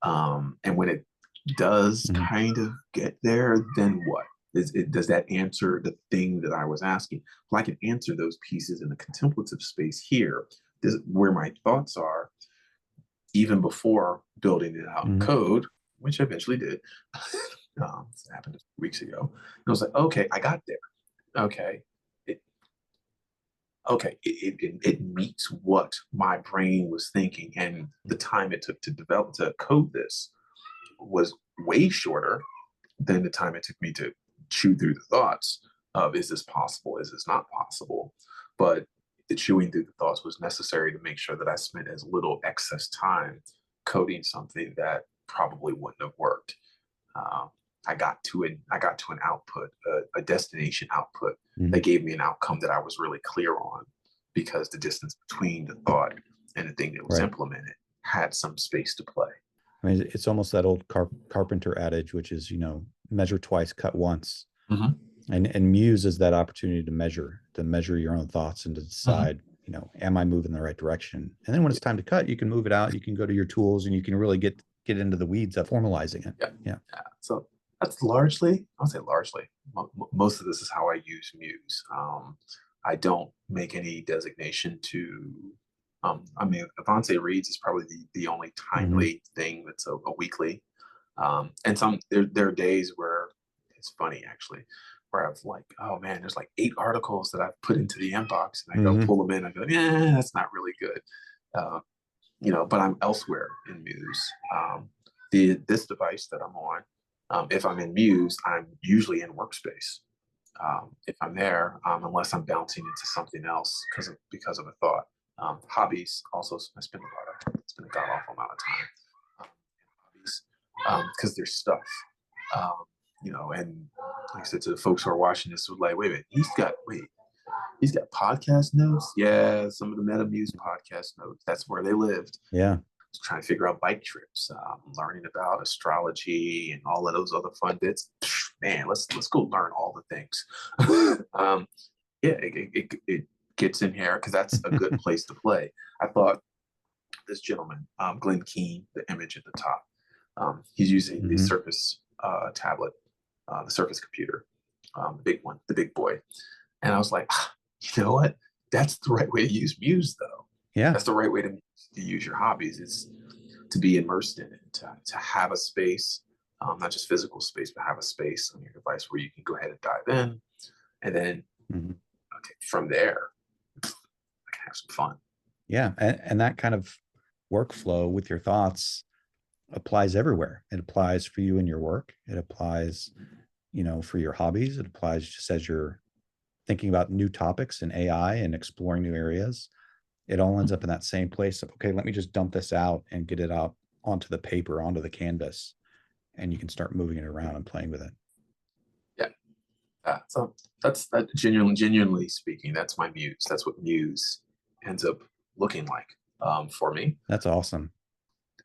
And when it does kind of get there, then what? Does that answer the thing that I was asking? Well, I can answer those pieces in the contemplative space here. This is where my thoughts are, even before building it out in code, which I eventually did. This happened weeks ago. And I was like, okay, I got there. Okay. It meets what my brain was thinking, and the time it took to code this was way shorter than the time it took me to chew through the thoughts of, is this possible? Is this not possible? But the chewing through the thoughts was necessary to make sure that I spent as little excess time coding something that probably wouldn't have worked. I got to an output, a destination output that gave me an outcome that I was really clear on, because the distance between the thought and the thing that was implemented had some space to play. I mean, it's almost that old carpenter adage, which is, measure twice, cut once. And Muse is that opportunity to measure your own thoughts and to decide, am I moving in the right direction? And then when it's time to cut, you can move it out. You can go to your tools and you can really get into the weeds of formalizing it. Yeah. So that's largely, I'll say largely, most of this is how I use Muse. I don't make any designation to, I mean, Avanceé reads is probably the only timely thing that's a weekly. And there are days where it's funny actually, where I've like, oh man, there's like 8 articles that I've put into the inbox, and I go pull them in and go, yeah, that's not really good. But I'm elsewhere in Muse. This device that I'm on, if I'm in Muse, I'm usually in workspace. If I'm there, unless I'm bouncing into something else because of a thought. Hobbies also, I spend it's been a god awful amount of time in hobbies, because there's stuff. And like I said to the folks who are watching this, was like, wait a minute, he's got podcast notes. Yeah, some of the MetaMuse podcast notes. That's where they lived. Yeah. Trying to figure out bike trips, learning about astrology and all of those other fun bits. Man, let's go learn all the things. It gets in here because that's a good place to play. I thought this gentleman, Glenn Keane, the image at the top, he's using the Surface tablet, the Surface computer, the big one, the big boy. And I was like, you know what? That's the right way to use Muse, though. Yeah. That's the right way to use your hobbies. It's to be immersed in it, to have a space, not just physical space, but have a space on your device where you can go ahead and dive in. And then from there, I can have some fun. Yeah. And that kind of workflow with your thoughts applies everywhere. It applies for you in your work. It applies, for your hobbies. It applies just as you're thinking about new topics in AI and exploring new areas. It all ends up in that same place of, okay, let me just dump this out and get it out onto the paper, onto the canvas, and you can start moving it around and playing with it. Yeah. So that's genuinely speaking, that's my Muse. That's what Muse ends up looking like for me. That's awesome.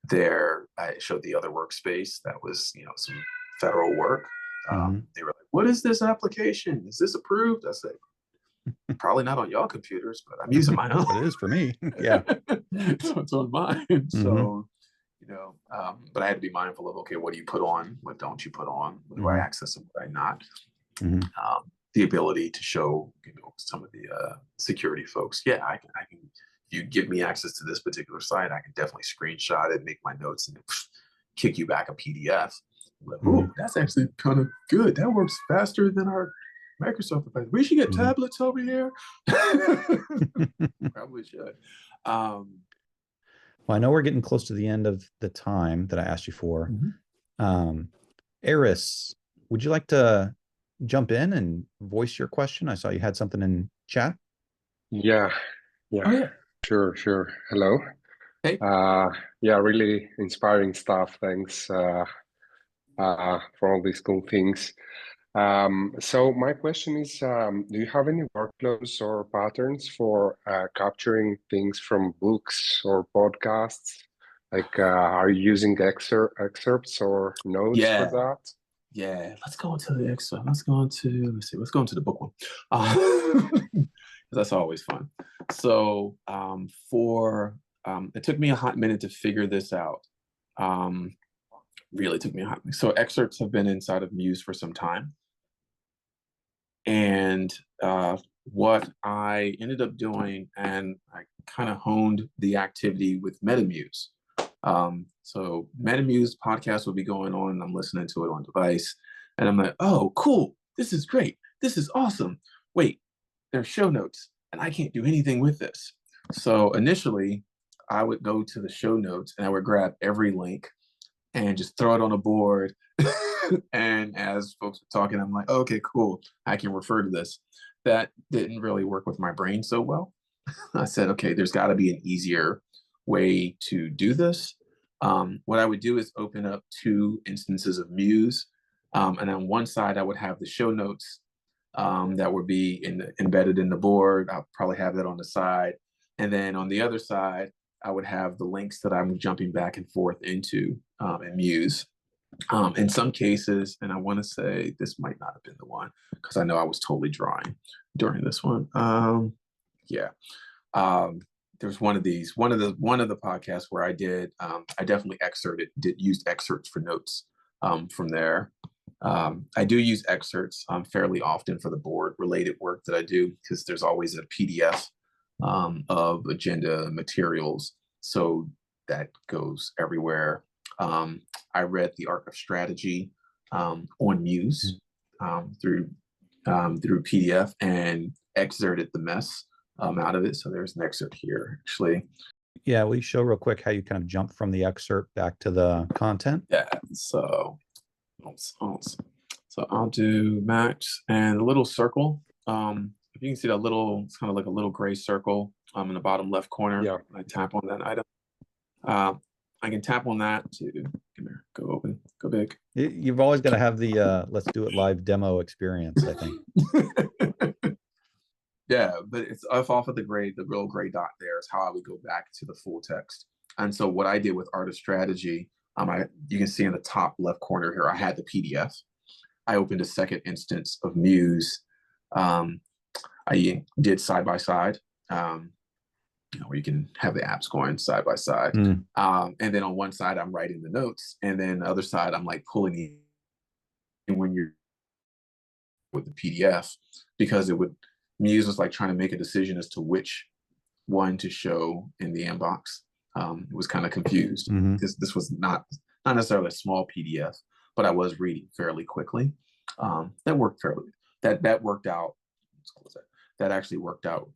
There, I showed the other workspace that was, some federal work. They were like, what is this application? Is this approved? I said, probably not on y'all computers, but I'm using my own. But it is for me. Yeah. So it's on mine. So, but I had to be mindful of, okay, what do you put on? What don't you put on? What do I access and what I not? The ability to show, some of the security folks. Yeah, I can. If you give me access to this particular site, I can definitely screenshot it, make my notes, and kick you back a PDF. Like, ooh, that's actually kind of good. That works faster than our Microsoft device. We should get tablets over here. Probably should. Well, I know we're getting close to the end of the time that I asked you for. Eris, would you like to jump in and voice your question? I saw you had something in chat. Yeah. Oh, yeah. Sure. Hello. Hey. Yeah, really inspiring stuff. Thanks for all these cool things. So my question is, do you have any workflows or patterns for capturing things from books or podcasts? Like, are you using excerpts or notes for that? Yeah, let's go into the excerpt. Let's go into the book one. That's always fun. So it took me a hot minute to figure this out. Really took me a hot minute. So excerpts have been inside of Muse for some time. And what I ended up doing, and I kind of honed the activity with MetaMuse. So MetaMuse podcast will be going on, and I'm listening to it on device. And I'm like, oh, cool. This is great. This is awesome. Wait, there's show notes, and I can't do anything with this. So initially, I would go to the show notes, and I would grab every link and just throw it on a board. And as folks were talking, I'm like, oh, okay, cool. I can refer to this. That didn't really work with my brain so well. I said, okay, there's got to be an easier way to do this. What I would do is open up 2 instances of Muse. And on one side, I would have the show notes that would be embedded in the board. I'll probably have that on the side. And then on the other side, I would have the links that I'm jumping back and forth into in Muse. In some cases, and I want to say this might not have been the one because I know I was totally drawing during this one. There's one of these, one of the podcasts where I did, I definitely used excerpts for notes from there. I do use excerpts fairly often for the board related work that I do, because there's always a PDF of agenda materials. So that goes everywhere. I read The Art of Strategy on Muse through PDF and excerpted the mess out of it. So there's an excerpt here, actually. Yeah, will you show real quick how you kind of jump from the excerpt back to the content? Yeah, so I'll do max and a little circle. If you can see that little, it's kind of like a little gray circle in the bottom left corner. Yeah. I tap on that item. I can tap on that to come here, go open, go big. You've always got to have the let's do it live demo experience, I think. Yeah, but it's off of the real gray dot there is how I would go back to the full text. And so what I did with Art of Strategy, you can see in the top left corner here, I had the PDF. I opened a second instance of Muse. I did side by side, where you can have the apps going side by side. And then on one side, I'm writing the notes, and then the other side, I'm like pulling in when you're with the PDF, because Muse was like trying to make a decision as to which one to show in the inbox. It was kind of confused because this was not necessarily a small PDF, but I was reading fairly quickly. That worked out. That actually worked out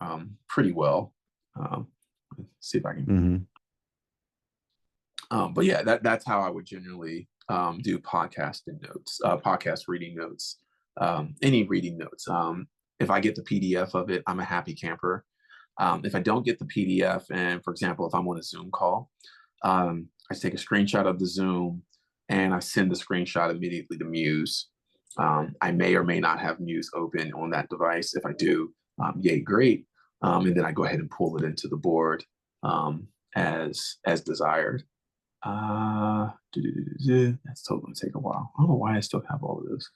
pretty well. Let's see if I can. But yeah, that's how I would generally do podcast reading notes, any reading notes. If I get the PDF of it, I'm a happy camper. If I don't get the PDF, and for example, if I'm on a Zoom call, I take a screenshot of the Zoom and I send the screenshot immediately to Muse. I may or may not have Muse open on that device. If I do, yay, great. And then I go ahead and pull it into the board as desired. That's totally gonna take a while. I don't know why I still have all of those.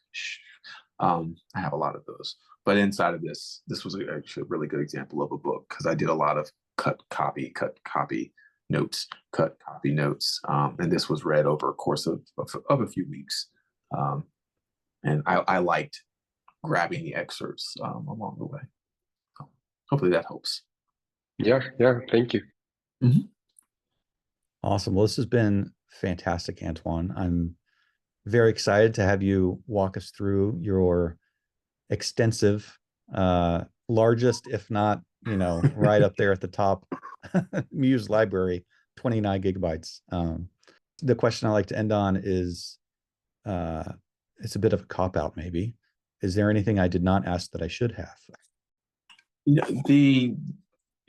I have a lot of those, but inside of this was actually a really good example of a book, because I did a lot of cut, copy notes, and this was read over a course of a few weeks. And I liked grabbing the excerpts along the way. So hopefully that helps. Yeah, thank you. Awesome. Well, this has been fantastic, Antoine. I'm very excited to have you walk us through your extensive, largest, if not, right up there at the top, Muse library, 29 gigabytes. The question I like to end on is, it's a bit of a cop-out maybe. Is there anything I did not ask that I should have?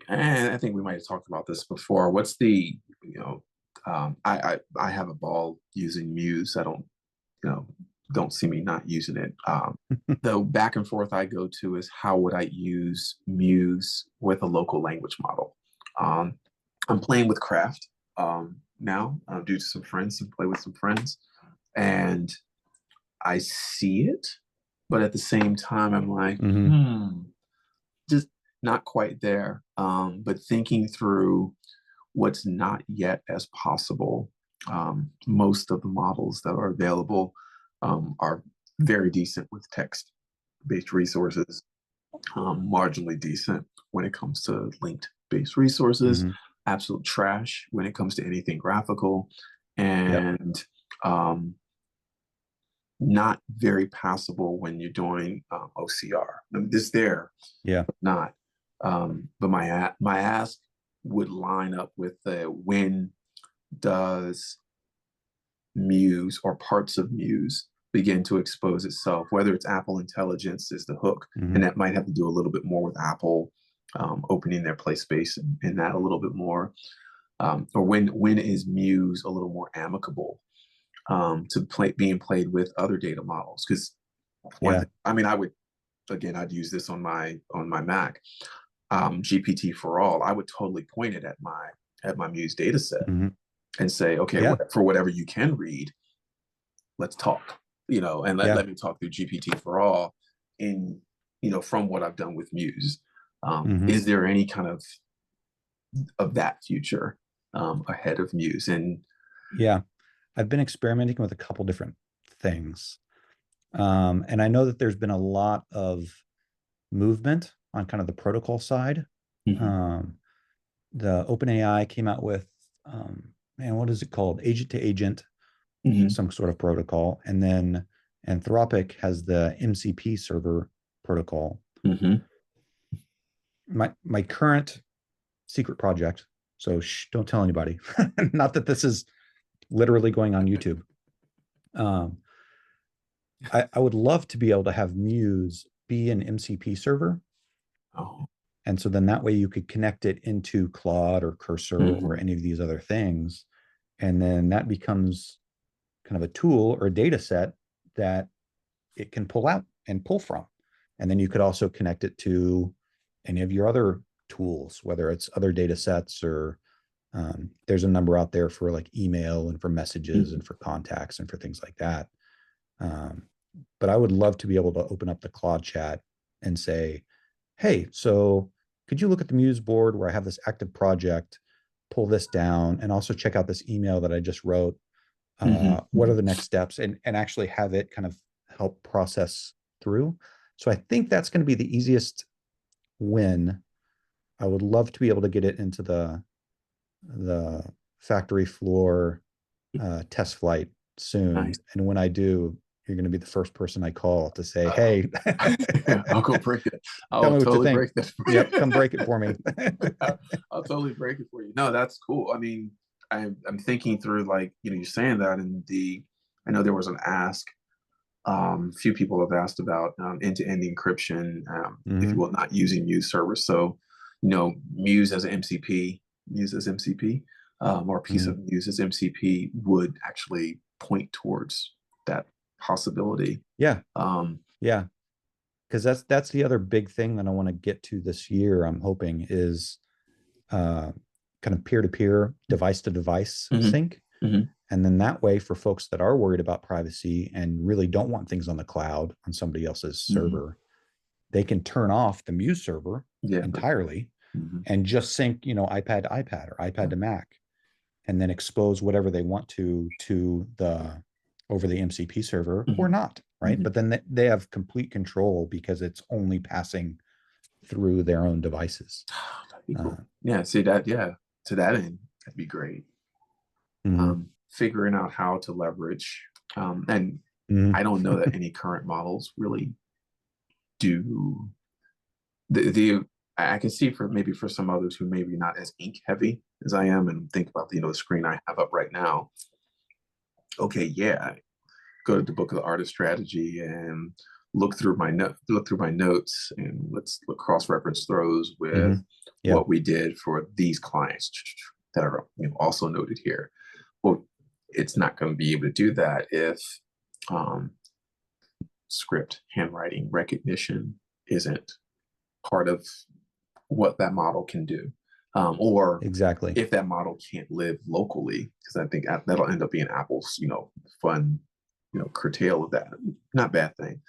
And I think we might have talked about this before. What's the, I have a ball using Muse. I don't see me not using it. The back and forth I go to is, how would I use Muse with a local language model? I'm playing with Craft now due to some friends, and play with some friends, and I see it, but at the same time, I'm like, just not quite there. But thinking through what's not yet as possible. Most of the models that are available are very decent with text-based resources, marginally decent when it comes to linked-based resources, absolute trash when it comes to anything graphical, and not very passable when you're doing OCR. I mean, this there, not. But my ask would line up with when does Muse or parts of Muse begin to expose itself, whether it's Apple Intelligence is the hook, and that might have to do a little bit more with Apple opening their play space in that a little bit more, or when is Muse a little more amicable to being played with other data models? Because I'd use this on my Mac. GPT for all, I would totally point it at my Muse data set and say, okay, for whatever you can read, let's talk, and let me talk through GPT for all from what I've done with Muse. Is there any kind of that future ahead of Muse? And I've been experimenting with a couple different things. And I know that there's been a lot of movement on kind of the protocol side. Mhm. The OpenAI came out with, man, what is it called? Agent to agent, Mhm. some sort of protocol. And then Anthropic has the MCP server protocol. Mhm. My current secret project, so don't tell anybody, not that this is literally going on YouTube. I would love to be able to have Muse be an MCP server. Oh. And so then that way you could connect it into Claude or Cursor or Mhm. any of these other things. And then that becomes kind of a tool or a data set that it can pull out and pull from. And then you could also connect it to any of your other tools, whether it's other data sets or there's a number out there for like email and for messages Mhm. and for contacts and for things like that. Um, but I would love to be able to open up the Claude chat and say, hey, so could you look at the Muse board where I have this active project, pull this down, and also check out this email that I just wrote? Mhm. What are Mhm. the next steps? And actually have it kind of help process through. So I think that's going to be the easiest win. I would love to be able to get it into the factory floor test flight soon. Nice. And when I do, you're going to be the first person I call to say, hey, I'll go break it. tell I'll me what you totally think. break that for Yep, come you. break it for me. I'll totally break it for you. No, that's cool. I mean, I'm thinking through, like, you're saying that, and I know there was an ask. Few people have asked about end-to-end encryption, if you Mm-hmm. will, not using Muse servers. So, Muse as an MCP, Muse as MCP, or a piece Mm-hmm. of Muse as MCP would actually point towards that possibility. Yeah, Um, yeah. Because that's the other big thing that I want to get to this year. I'm hoping is uh, kind of peer-to-peer, device-to-device mhm. sync. Mhm. And then that way, for folks that are worried about privacy and really don't want things on the cloud on somebody else's Mhm. server, they can turn off the Muse server Yeah. entirely Mhm. and just sync, iPad to iPad or iPad Yeah. to Mac, and then expose whatever they want to the over the MCP server or Mhm. not, right? Mhm. But then they have complete control because it's only passing through their own devices. That'd be Uh, cool. Yeah. See that? Yeah. To that end, that'd be great. mm, Figuring out how to leverage, and mm, I don't know that any current models really do the I can see for maybe for some others who maybe not as ink heavy as I am, and think about the screen I have up right now. Okay, yeah, go to the book of the artist strategy and look through my notes, and let's look cross-reference those with mm-hmm. Yeah, what we did for these clients that are also noted here. Well, it's not going to be able to do that if um, script handwriting recognition isn't part of what that model can do, or exactly. if that model can't live locally, because I think that'll end up being Apple's fun curtail of that. Not bad thing,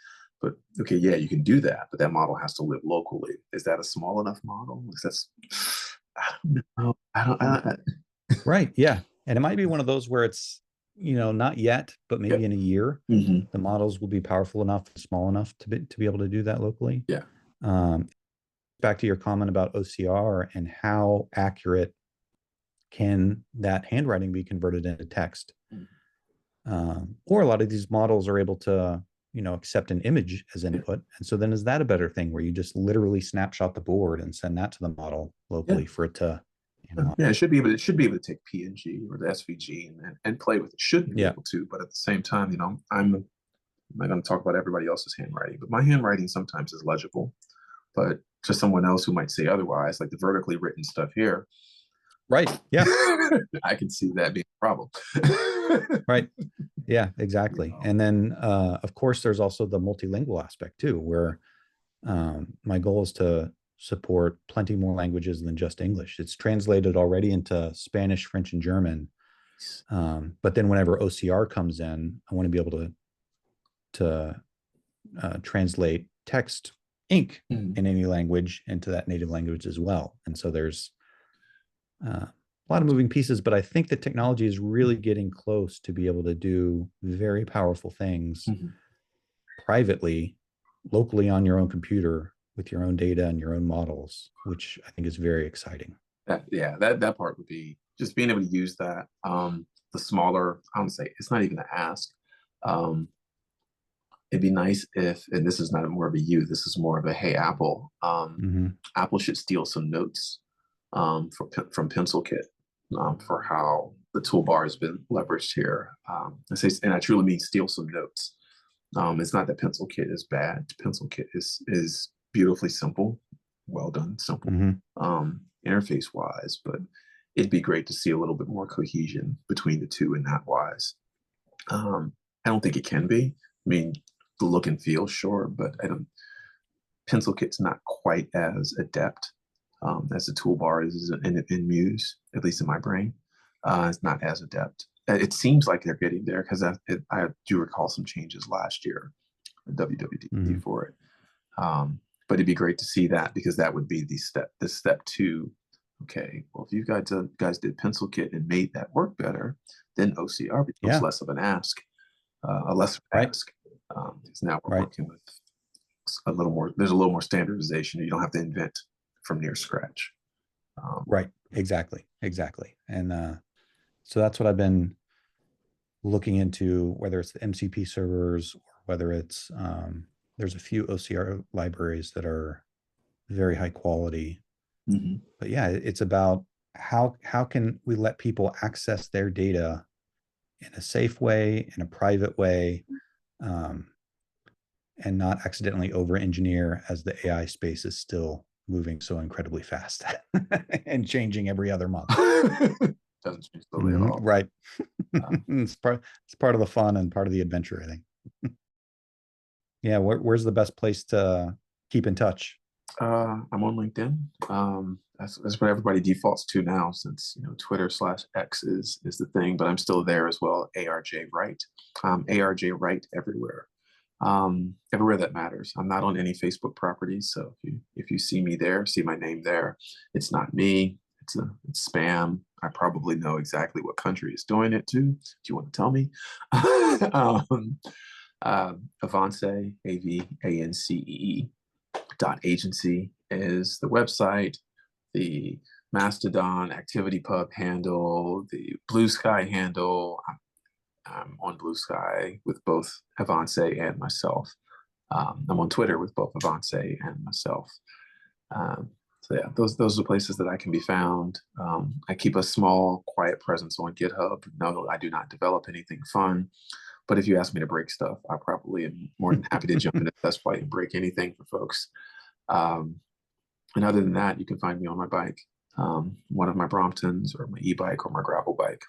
but okay, yeah, you can do that, but that model has to live locally. Is that a small enough model? Is that's I don't know. Right. Yeah. And it might be one of those where it's, not yet, but Yeah. maybe in a year, Hmm. the models will be powerful enough, small enough to be able to do that locally. Yeah. Um, Back to your comment about OCR and how accurate can that handwriting be converted into text? Or a lot of these models are able to, accept an image as Yeah. input. And so then is that a better thing where you just literally snapshot the board and send that to the model Yeah. locally for it to Yeah, analyze? it should be able to take PNG or the SVG and play with it. Shouldn't be Yeah. able to, but at the same time, I'm not going to talk about everybody else's handwriting, but my handwriting sometimes is legible. But to someone else who might say otherwise, like the vertically written stuff here, Right. Yeah. I can see that being a problem. Right. Yeah, exactly. know. And then, of course, there's also the multilingual aspect too, where my goal is to support plenty more languages than just English. It's translated already into Spanish, French, and German. But then whenever OCR comes in, I want to be able to translate text ink Mm. in any language into that native language as well. And so there's a lot of moving pieces, but I think the technology is really getting close to be able to do very powerful things, Mhm. privately, locally on your own computer with your own data and your own models, which I think is very exciting. That part would be just being able to use that. The smaller, I would say it's not even an ask. It'd be nice if, and this is not more of a you, this is more of a, hey, Apple, Apple should steal some notes from PencilKit for how the toolbar has been leveraged here. And I truly mean steal some notes. It's not that PencilKit is bad. PencilKit is beautifully simple, well done, simple, interface wise, but it'd be great to see a little bit more cohesion between the two in that wise. I don't think it can be. I mean, the look and feel, sure, but PencilKit's not quite as adept as the toolbar is in Muse, at least in my brain. It's not as adept. It seems like they're getting there, because I do recall some changes last year at WWDC for it. But it'd be great to see that, because that would be the step two. Okay, well, if you guys did PencilKit and made that work better, then OCR becomes less of an ask, a lesser ask. Because now we're working with a little more. There's a little more standardization. You don't have to invent from near scratch. Right. Exactly. And so that's what I've been looking into, whether it's the MCP servers or whether it's there's a few OCR libraries that are very high quality. But yeah, it's about how can we let people access their data in a safe way, in a private way, and not accidentally over-engineer, as the AI space is still moving so incredibly fast and changing every other month. Doesn't change slowly at all. Right. It's part of the fun and part of the adventure, I think. Yeah, where's the best place to keep in touch? I'm on LinkedIn. That's what everybody defaults to now, since Twitter/X is the thing, but I'm still there as well. ARJ Wright. ARJ Wright everywhere. Everywhere that matters. I'm not on any Facebook properties, so if you see me there, see my name there, it's not me. It's spam. I probably know exactly what country is doing it to. Do you want to tell me? Avanceé, AVANCEE .agency is the website. The Mastodon ActivityPub handle, the BlueSky handle. I'm on BlueSky with both Avanceé and myself. I'm on Twitter with both Avanceé and myself. So yeah, those are the places that I can be found. I keep a small, quiet presence on GitHub. No, I do not develop anything fun. But if you ask me to break stuff, I probably am more than happy to jump into the test flight and break anything for folks. And other than that, you can find me on my bike, one of my Bromptons or my e-bike or my gravel bike.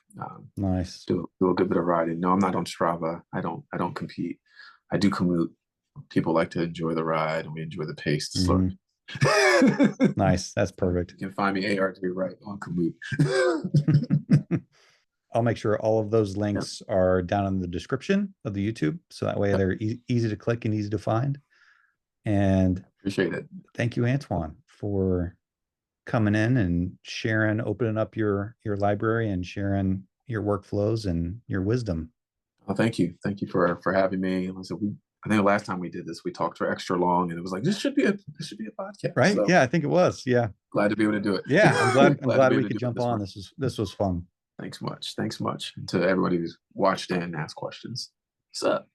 Nice. Do a good bit of riding. No, I'm not on Strava. I don't compete. I do Kamoot. People like to enjoy the ride, and we enjoy the pace. Nice. That's perfect. You can find me ARJ Wright on Kamoot. I'll make sure all of those links are down in the description of the YouTube, so that way they're easy to click and easy to find. And appreciate it. Thank you, Antoine, for coming in and opening up your library and sharing your workflows and your wisdom. Well, thank you for having me. I think the last time we did this, we talked for extra long, and it was like, this should be a podcast, right? So, yeah, I think it was. Yeah, glad to be able to do it. Yeah, I'm glad we could jump on. This was fun. Thanks much. And to everybody who's watched and asked questions. What's up?